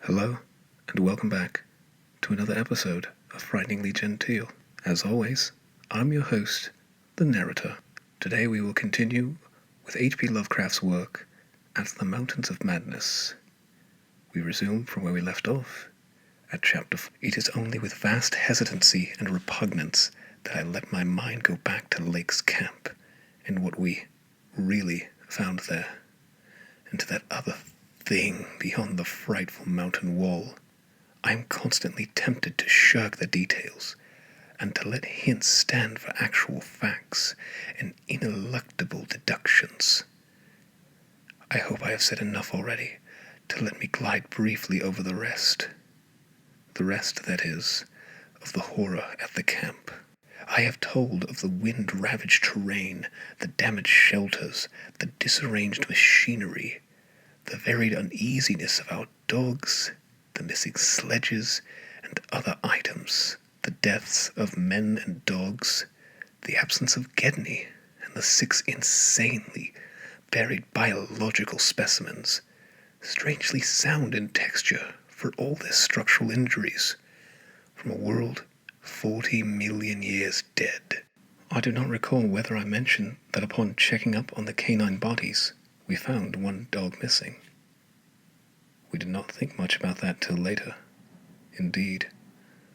Hello, and welcome back to another episode of Frighteningly Genteel. As always, I'm your host, the narrator. Today we will continue with H.P. Lovecraft's work at the Mountains of Madness. We resume from where we left off at chapter 4. It is only with vast hesitancy and repugnance that I let my mind go back to Lake's camp and what we really found there, and to that other thing beyond the frightful mountain wall. I am constantly tempted to shirk the details, and to let hints stand for actual facts and ineluctable deductions. I hope I have said enough already to let me glide briefly over the rest. The rest, that is, of the horror at the camp. I have told of the wind-ravaged terrain, the damaged shelters, the disarranged machinery, the varied uneasiness of our dogs, the missing sledges and other items, the deaths of men and dogs, the absence of Gedney, and the 6 insanely buried biological specimens, strangely sound in texture for all their structural injuries, from a world 40 million years dead. I do not recall whether I mentioned that upon checking up on the canine bodies, we found one dog missing. We did not think much about that till later. Indeed,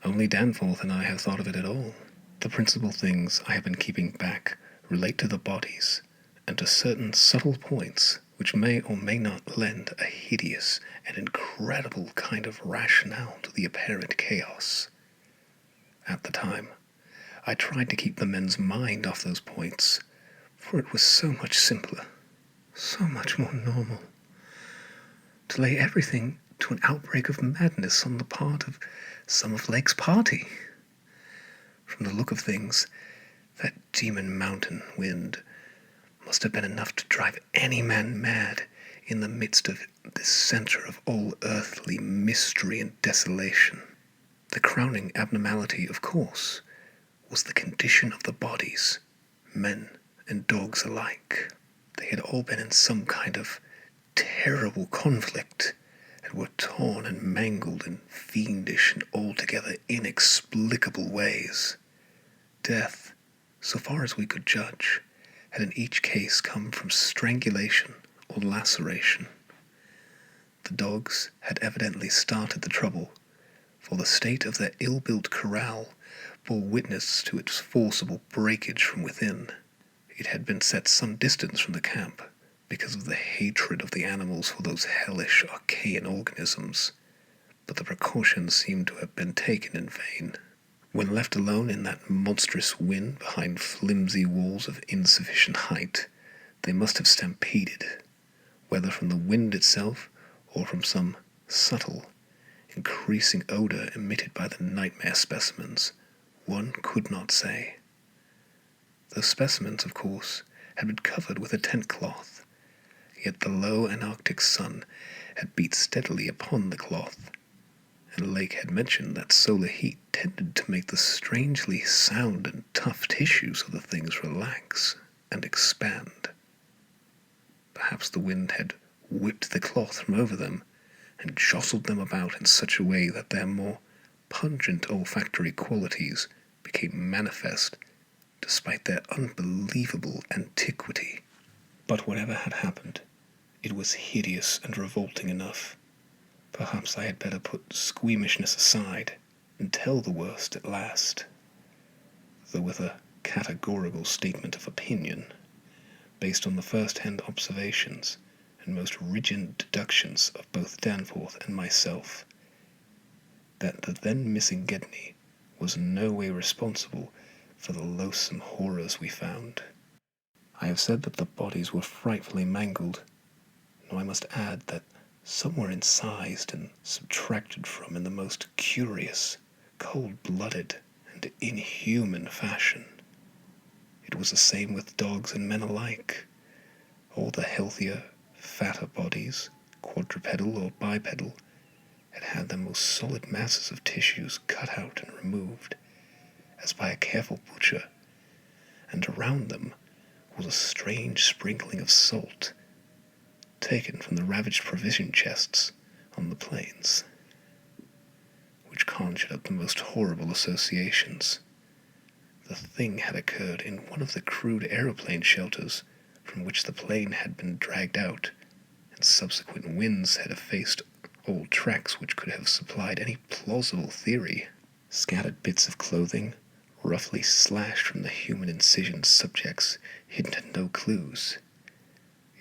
only Danforth and I have thought of it at all. The principal things I have been keeping back relate to the bodies, and to certain subtle points which may or may not lend a hideous and incredible kind of rationale to the apparent chaos. At the time, I tried to keep the men's mind off those points, for it was so much simpler, so much more normal, to lay everything to an outbreak of madness on the part of some of Lake's party. From the look of things, that demon mountain wind must have been enough to drive any man mad in the midst of this center of all earthly mystery and desolation. The crowning abnormality, of course, was the condition of the bodies, men and dogs alike. They had all been in some kind of terrible conflict, and were torn and mangled in fiendish and altogether inexplicable ways. Death, so far as we could judge, had in each case come from strangulation or laceration. The dogs had evidently started the trouble, for the state of their ill-built corral bore witness to its forcible breakage from within. It had been set some distance from the camp, because of the hatred of the animals for those hellish archaean organisms, but the precautions seemed to have been taken in vain. When left alone in that monstrous wind behind flimsy walls of insufficient height, they must have stampeded, whether from the wind itself or from some subtle, increasing odor emitted by the nightmare specimens. One could not say. Those specimens, of course, had been covered with a tent cloth, yet the low Antarctic sun had beat steadily upon the cloth, and Lake had mentioned that solar heat tended to make the strangely sound and tough tissues of the things relax and expand. Perhaps the wind had whipped the cloth from over them and jostled them about in such a way that their more pungent olfactory qualities became manifest despite their unbelievable antiquity. But whatever had happened, it was hideous and revolting enough. Perhaps I had better put squeamishness aside and tell the worst at last, though with a categorical statement of opinion, based on the first-hand observations and most rigid deductions of both Danforth and myself, that the then missing Gedney was in no way responsible for the loathsome horrors we found. I have said that the bodies were frightfully mangled. Now I must add that some were incised and subtracted from in the most curious, cold-blooded, and inhuman fashion. It was the same with dogs and men alike. All the healthier, fatter bodies, quadrupedal or bipedal, had had the most solid masses of tissues cut out and removed, as by a careful butcher, and around them was a strange sprinkling of salt, taken from the ravaged provision chests on the plains. conjured up the most horrible associations. The thing had occurred in one of the crude aeroplane shelters from which the plane had been dragged out, and subsequent winds had effaced all tracks which could have supplied any plausible theory. Scattered bits of clothing, roughly slashed from the human incision subjects, hinted no clues.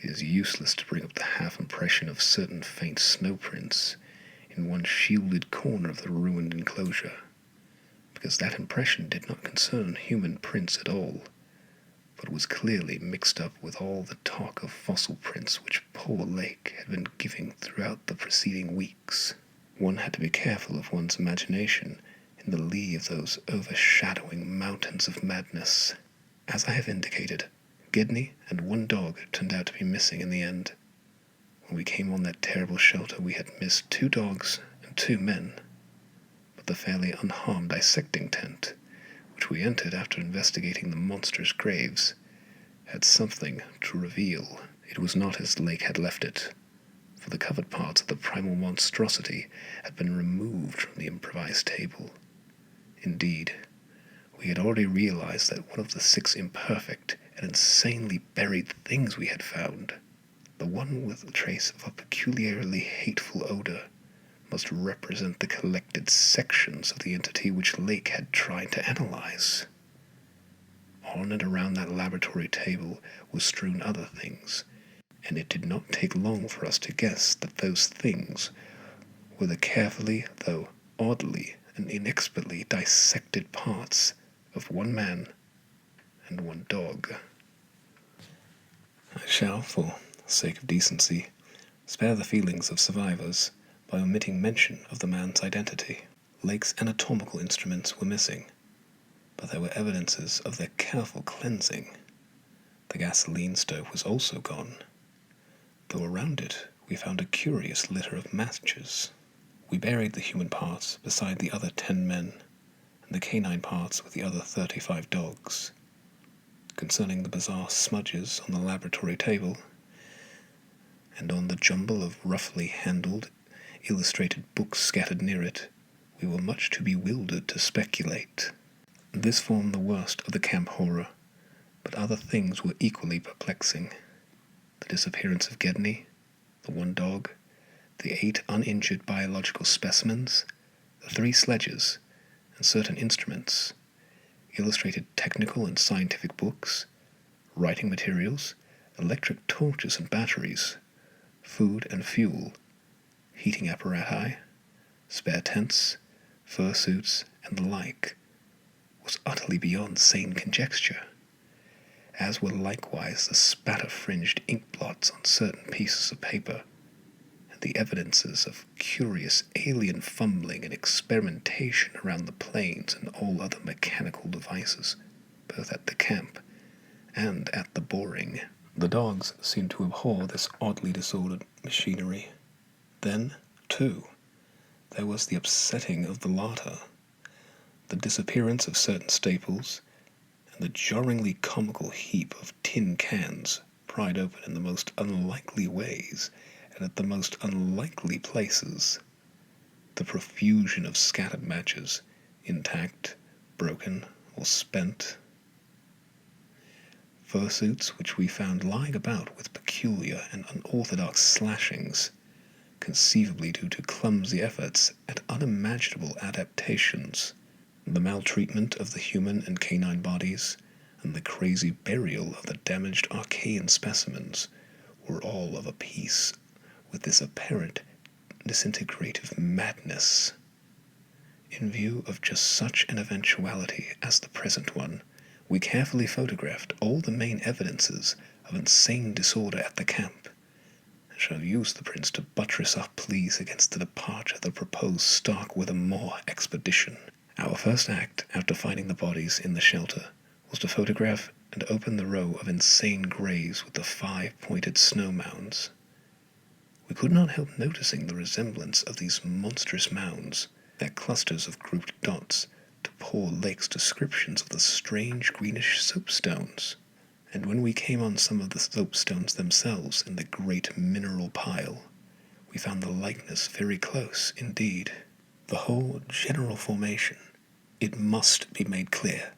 It is useless to bring up the half-impression of certain faint snow prints in one shielded corner of the ruined enclosure, because that impression did not concern human prints at all, but was clearly mixed up with all the talk of fossil prints which poor Lake had been giving throughout the preceding weeks. One had to be careful of one's imagination in the lee of those overshadowing mountains of madness. As I have indicated, Gedney and one dog turned out to be missing in the end. When we came on that terrible shelter, we had missed 2 dogs and 2 men. But the fairly unharmed dissecting tent, which we entered after investigating the monster's graves, had something to reveal. It was not as Lake had left it, for the covered parts of the primal monstrosity had been removed from the improvised table. Indeed, we had already realized that one of the 6 imperfect and insanely buried things we had found, the one with a trace of a peculiarly hateful odor, must represent the collected sections of the entity which Lake had tried to analyze. On and around that laboratory table were strewn other things, and it did not take long for us to guess that those things were the carefully, though oddly and inexpertly dissected parts of one man and one dog. I shall, for sake of decency, spare the feelings of survivors by omitting mention of the man's identity. Lake's anatomical instruments were missing, but there were evidences of their careful cleansing. The gasoline stove was also gone, though around it we found a curious litter of matches. We buried the human parts beside the other 10 men, and the canine parts with the other 35 dogs. Concerning the bizarre smudges on the laboratory table, and on the jumble of roughly handled, illustrated books scattered near it, we were much too bewildered to speculate. This formed the worst of the camp horror, but other things were equally perplexing. The disappearance of Gedney, the 1 dog, the 8 uninjured biological specimens, the 3 sledges, and certain instruments, illustrated technical and scientific books, writing materials, electric torches and batteries, food and fuel, heating apparatus, spare tents, fursuits, and the like, was utterly beyond sane conjecture, as were likewise the spatter-fringed ink blots on certain pieces of paper, and the evidences of curious alien fumbling and experimentation around the planes and all other mechanical devices, both at the camp and at the boring. The dogs seemed to abhor this oddly disordered machinery. Then, too, there was the upsetting of the larder, the disappearance of certain staples, and the jarringly comical heap of tin cans pried open in the most unlikely ways and at the most unlikely places. The profusion of scattered matches, intact, broken, or spent. Fursuits which we found lying about with peculiar and unorthodox slashings, conceivably due to clumsy efforts at unimaginable adaptations. The maltreatment of the human and canine bodies, and the crazy burial of the damaged Archaean specimens were all of a piece with this apparent disintegrative madness. In view of just such an eventuality as the present one, we carefully photographed all the main evidences of insane disorder at the camp, and shall use the prints to buttress our pleas against the departure of the proposed Starkweather-Moore expedition. Our first act, after finding the bodies in the shelter, was to photograph and open the row of insane graves with the 5-pointed snow mounds. We could not help noticing the resemblance of these monstrous mounds, their clusters of grouped dots, to poor Lake's descriptions of the strange greenish soapstones. And when we came on some of the soapstones themselves in the great mineral pile, we found the likeness very close indeed. The whole general formation, it must be made clear,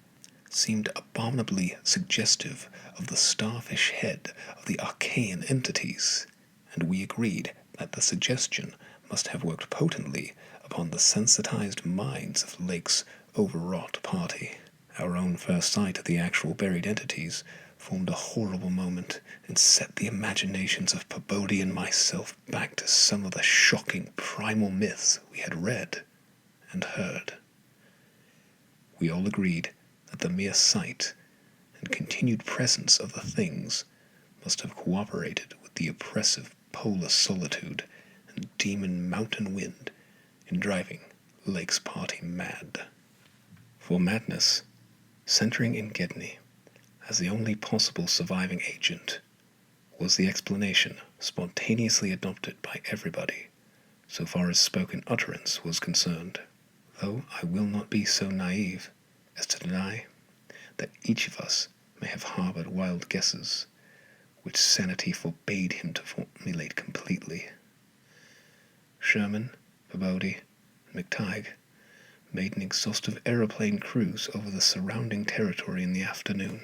seemed abominably suggestive of the starfish head of the Archaean entities, and we agreed that the suggestion must have worked potently upon the sensitized minds of Lake's overwrought party. Our own first sight of the actual buried entities formed a horrible moment and set the imaginations of Pabodie and myself back to some of the shocking primal myths we had read and heard. We all agreed that the mere sight and continued presence of the things must have cooperated with the oppressive polar solitude and demon mountain wind in driving Lake's party mad. For madness, centering in Gedney as the only possible surviving agent, was the explanation spontaneously adopted by everybody, so far as spoken utterance was concerned, though I will not be so naive as to deny that each of us may have harbored wild guesses, which sanity forbade him to formulate completely. Sherman, Pabodie, and McTighe made an exhaustive aeroplane cruise over the surrounding territory in the afternoon,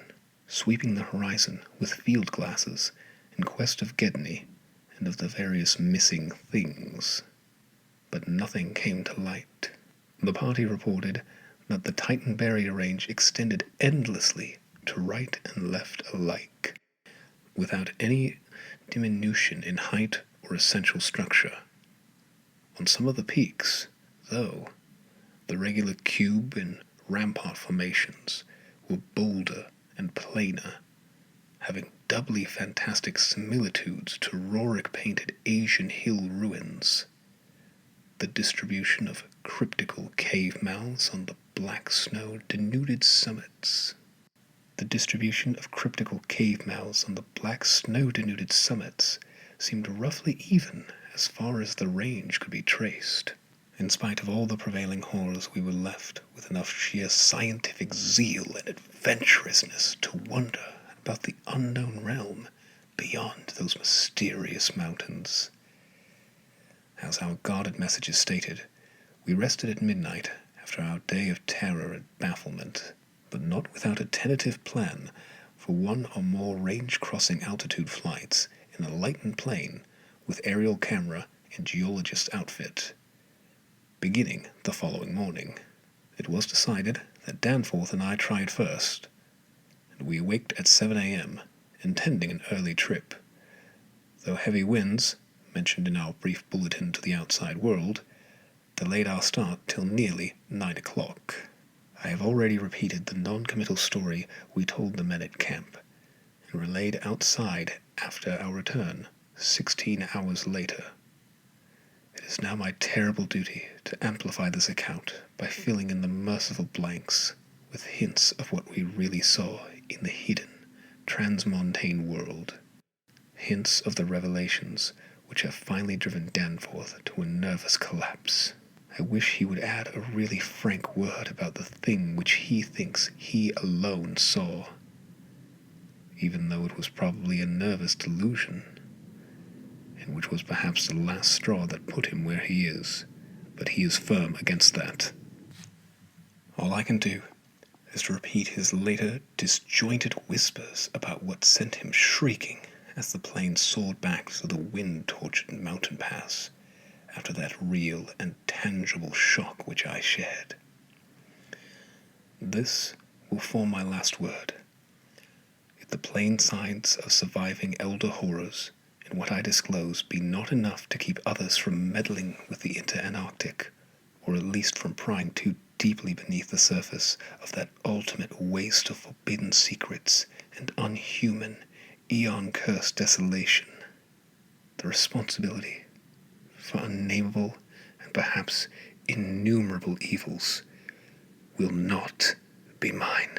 sweeping the horizon with field glasses in quest of Gedney and of the various missing things. But nothing came to light. The party reported that the Titan barrier range extended endlessly to right and left alike, without any diminution in height or essential structure. On some of the peaks, though, the regular cube and rampart formations were bolder and plainer, having doubly fantastic similitudes to Rorik-painted Asian hill ruins. The distribution of cryptical cave mouths on the black snow-denuded summits. Seemed roughly even as far as the range could be traced. In spite of all the prevailing horrors, we were left with enough sheer scientific zeal and adventurousness to wonder about the unknown realm beyond those mysterious mountains. As our guarded messages stated, we rested at midnight after our day of terror and bafflement, but not without a tentative plan for one or more range-crossing altitude flights in a lightened plane with aerial camera and geologist outfit. Beginning the following morning, it was decided that Danforth and I tried first, and we awaked at 7 a.m., intending an early trip, though heavy winds, mentioned in our brief bulletin to the outside world, delayed our start till nearly 9 o'clock. I have already repeated the non-committal story we told the men at camp, and relayed outside after our return 16 hours later. It is now my terrible duty to amplify this account by filling in the merciful blanks with hints of what we really saw in the hidden, transmontane world. Hints of the revelations which have finally driven Danforth to a nervous collapse. I wish he would add a really frank word about the thing which he thinks he alone saw, even though it was probably a nervous delusion, and which was perhaps the last straw that put him where he is, but he is firm against that. All I can do is to repeat his later disjointed whispers about what sent him shrieking as the plane soared back through the wind-tortured mountain pass after that real and tangible shock which I shared. This will form my last word. If the plain signs of surviving elder horrors in what I disclose be not enough to keep others from meddling with the inter-Antarctic, or at least from prying too deeply beneath the surface of that ultimate waste of forbidden secrets and unhuman, eon-cursed desolation, the responsibility for unnameable and perhaps innumerable evils will not be mine.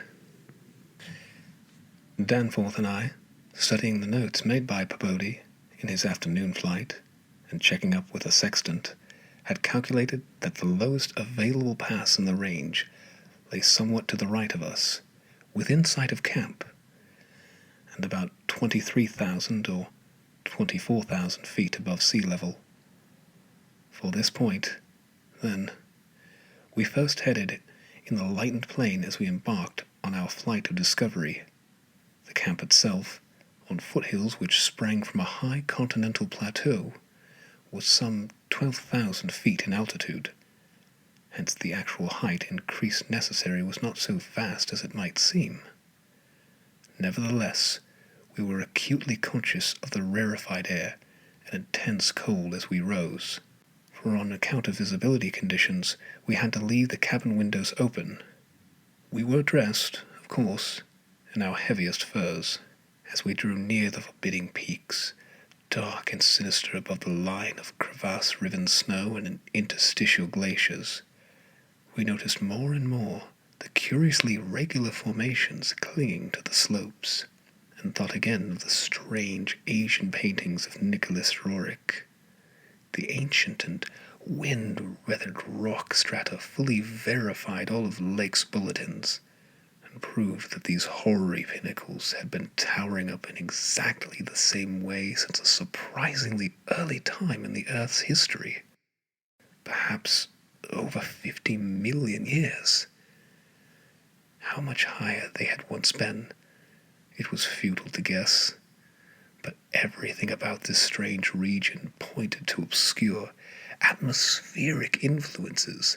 Danforth and I, studying the notes made by Pabodie in his afternoon flight and checking up with a sextant, had calculated that the lowest available pass in the range lay somewhat to the right of us, within sight of camp, and about 23,000 or 24,000 feet above sea level. For this point, then, We first headed in the lightened plain as we embarked on our flight of discovery. The camp itself, on foothills which sprang from a high continental plateau, was some 12,000 feet in altitude. Hence the actual height increase necessary was not so vast as it might seem. Nevertheless, we were acutely conscious of the rarefied air and intense cold as we rose, for on account of visibility conditions we had to leave the cabin windows open. We were dressed, of course, in our heaviest furs. As we drew near the forbidding peaks, dark and sinister above the line of crevasse-riven snow and interstitial glaciers, we noticed more and more the curiously regular formations clinging to the slopes, and thought again of the strange Asian paintings of Nicholas Roerich. The ancient and wind-weathered rock strata fully verified all of Lake's bulletins, and proved that these hoary pinnacles had been towering up in exactly the same way since a surprisingly early time in the Earth's history. Perhaps over 50 million years. How much higher they had once been, it was futile to guess, but everything about this strange region pointed to obscure, atmospheric influences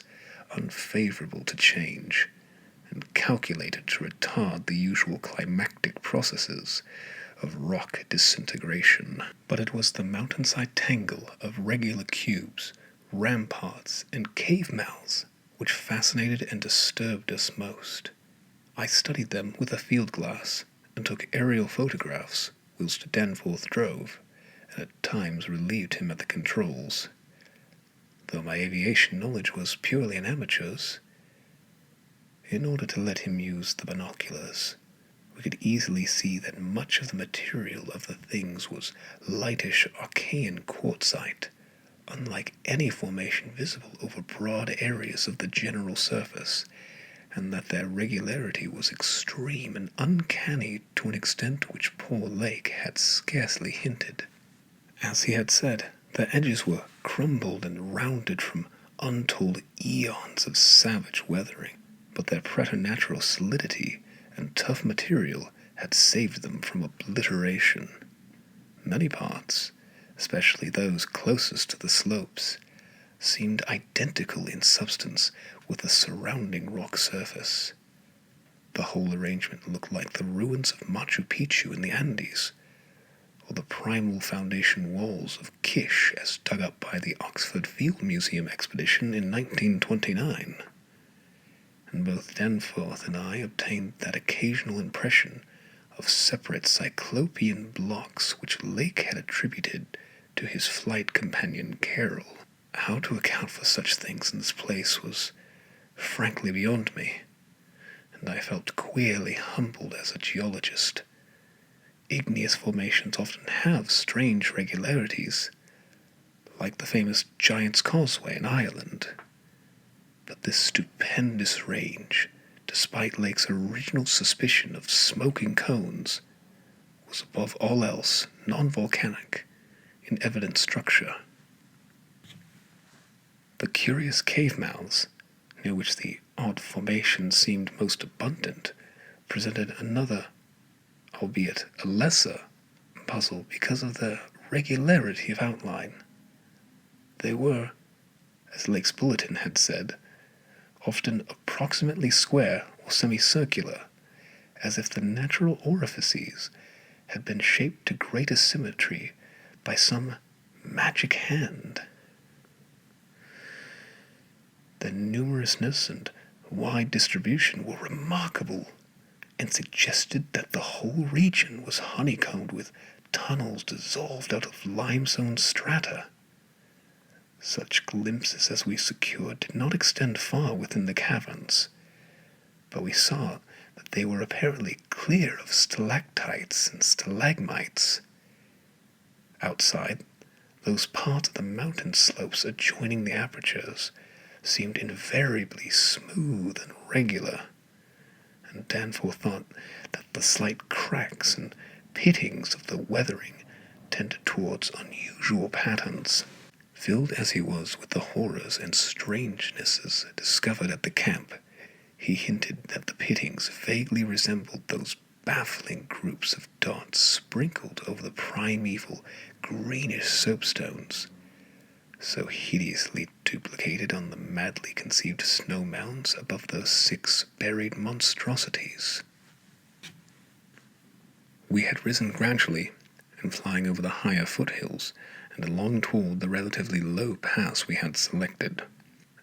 unfavorable to change, and calculated to retard the usual climactic processes of rock disintegration. But it was the mountainside tangle of regular cubes, ramparts, and cave mouths which fascinated and disturbed us most. I studied them with a field glass and took aerial photographs whilst Danforth drove, and at times relieved him at the controls. Though my aviation knowledge was purely an amateur's, in order to let him use the binoculars, we could easily see that much of the material of the things was lightish Archean quartzite, unlike any formation visible over broad areas of the general surface, and that their regularity was extreme and uncanny to an extent which poor Lake had scarcely hinted. As he had said, their edges were crumbled and rounded from untold eons of savage weathering, but their preternatural solidity and tough material had saved them from obliteration. Many parts, especially those closest to the slopes, seemed identical in substance with the surrounding rock surface. The whole arrangement looked like the ruins of Machu Picchu in the Andes, or the primal foundation walls of Kish as dug up by the Oxford Field Museum expedition in 1929. And both Danforth and I obtained that occasional impression of separate cyclopean blocks which Lake had attributed to his flight companion Carroll. How to account for such things in this place was frankly beyond me, and I felt queerly humbled as a geologist. Igneous formations often have strange regularities, like the famous Giant's Causeway in Ireland. But this stupendous range, despite Lake's original suspicion of smoking cones, was above all else non-volcanic in evident structure. The curious cave mouths, near which the odd formations seemed most abundant, presented another, albeit a lesser, puzzle because of their regularity of outline. They were, as Lake's bulletin had said, often approximately square or semicircular, as if the natural orifices had been shaped to greater symmetry by some magic hand. Their numerousness and wide distribution were remarkable, and suggested that the whole region was honeycombed with tunnels dissolved out of limestone strata. Such glimpses as we secured did not extend far within the caverns, but we saw that they were apparently clear of stalactites and stalagmites. Outside, those parts of the mountain slopes adjoining the apertures seemed invariably smooth and regular, and Danforth thought that the slight cracks and pittings of the weathering tended towards unusual patterns. Filled as he was with the horrors and strangenesses discovered at the camp, he hinted that the pittings vaguely resembled those baffling groups of dots sprinkled over the primeval greenish soapstones, so hideously duplicated on the madly conceived snow mounds above those 6 buried monstrosities. We had risen gradually, and flying over the higher foothills, and along toward the relatively low pass we had selected.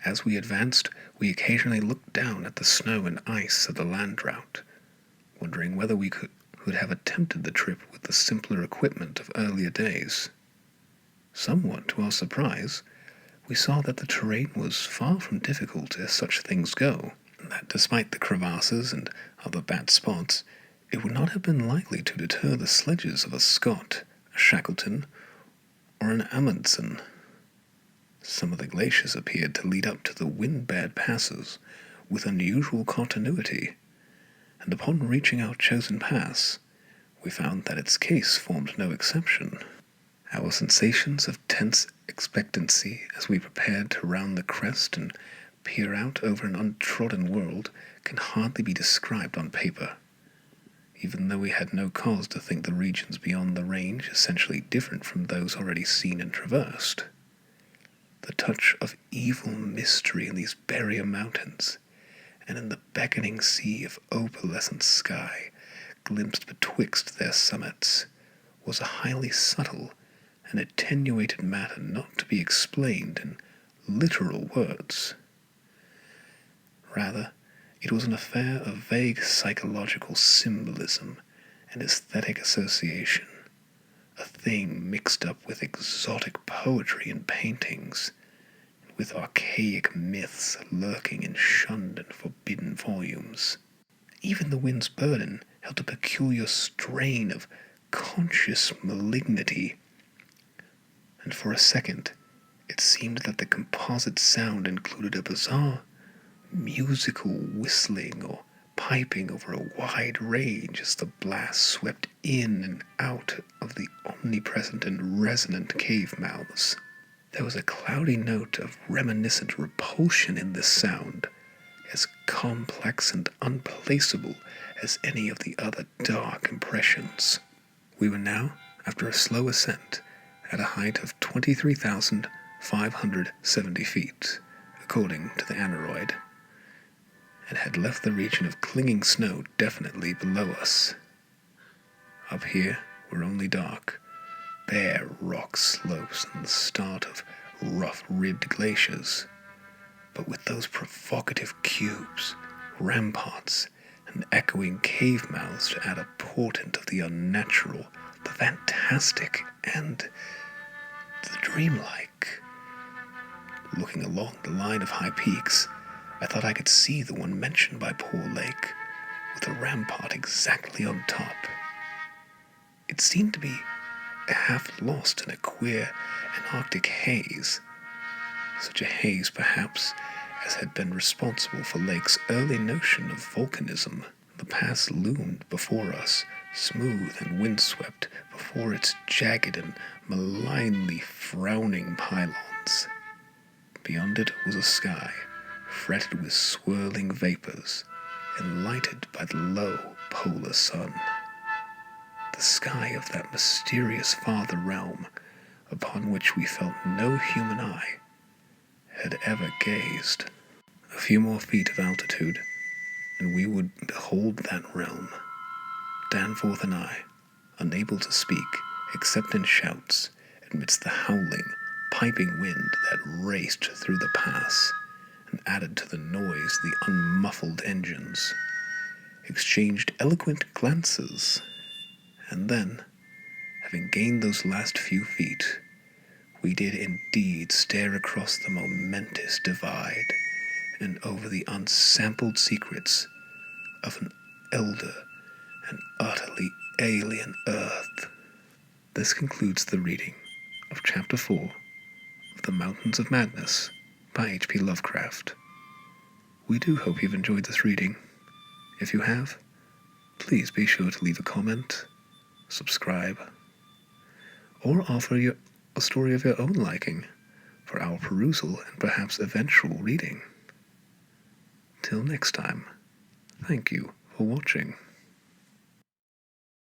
As we advanced, we occasionally looked down at the snow and ice of the land route, wondering whether we could have attempted the trip with the simpler equipment of earlier days. Somewhat to our surprise, we saw that the terrain was far from difficult as such things go, and that despite the crevasses and other bad spots, it would not have been likely to deter the sledges of a Scott, a Shackleton, or an Amundsen. Some of the glaciers appeared to lead up to the wind-bad passes with unusual continuity, and upon reaching our chosen pass, we found that its case formed no exception. Our sensations of tense expectancy as we prepared to round the crest and peer out over an untrodden world can hardly be described on paper, even though we had no cause to think the regions beyond the range essentially different from those already seen and traversed. The touch of evil mystery in these barrier mountains, and in the beckoning sea of opalescent sky glimpsed betwixt their summits, was a highly subtle and attenuated matter not to be explained in literal words. Rather, it was an affair of vague psychological symbolism and aesthetic association, a thing mixed up with exotic poetry and paintings, and with archaic myths lurking in shunned and forbidden volumes. Even the wind's burden held a peculiar strain of conscious malignity, and for a second it seemed that the composite sound included a bizarre musical whistling or piping over a wide range as the blast swept in and out of the omnipresent and resonant cave mouths. There was a cloudy note of reminiscent repulsion in this sound, as complex and unplaceable as any of the other dark impressions. We were now, after a slow ascent, at a height of 23,570 feet, according to the aneroid, and had left the region of clinging snow definitely below us. Up here were only dark, bare rock slopes and the start of rough-ribbed glaciers, but with those provocative cubes, ramparts, and echoing cave mouths to add a portent of the unnatural, the fantastic, and the dreamlike. Looking along the line of high peaks, I thought I could see the one mentioned by Poor Lake, with a rampart exactly on top. It seemed to be half lost in a queer Antarctic haze, such a haze, perhaps, as had been responsible for Lake's early notion of volcanism. The pass loomed before us, smooth and windswept, before its jagged and malignly frowning pylons. Beyond it was a sky, fretted with swirling vapors, and lighted by the low polar sun. The sky of that mysterious farther realm, upon which we felt no human eye had ever gazed. A few more feet of altitude, and we would behold that realm. Danforth and I, unable to speak except in shouts, amidst the howling, piping wind that raced through the pass and added to the noise the unmuffled engines, exchanged eloquent glances, and then, having gained those last few feet, we did indeed stare across the momentous divide and over the unsampled secrets of an elder and utterly alien earth. This concludes the reading of Chapter 4 of The Mountains of Madness by H.P. Lovecraft. We do hope you've enjoyed this reading. If you have, please be sure to leave a comment, subscribe, or offer a story of your own liking for our perusal and perhaps eventual reading. Till next time, thank you for watching.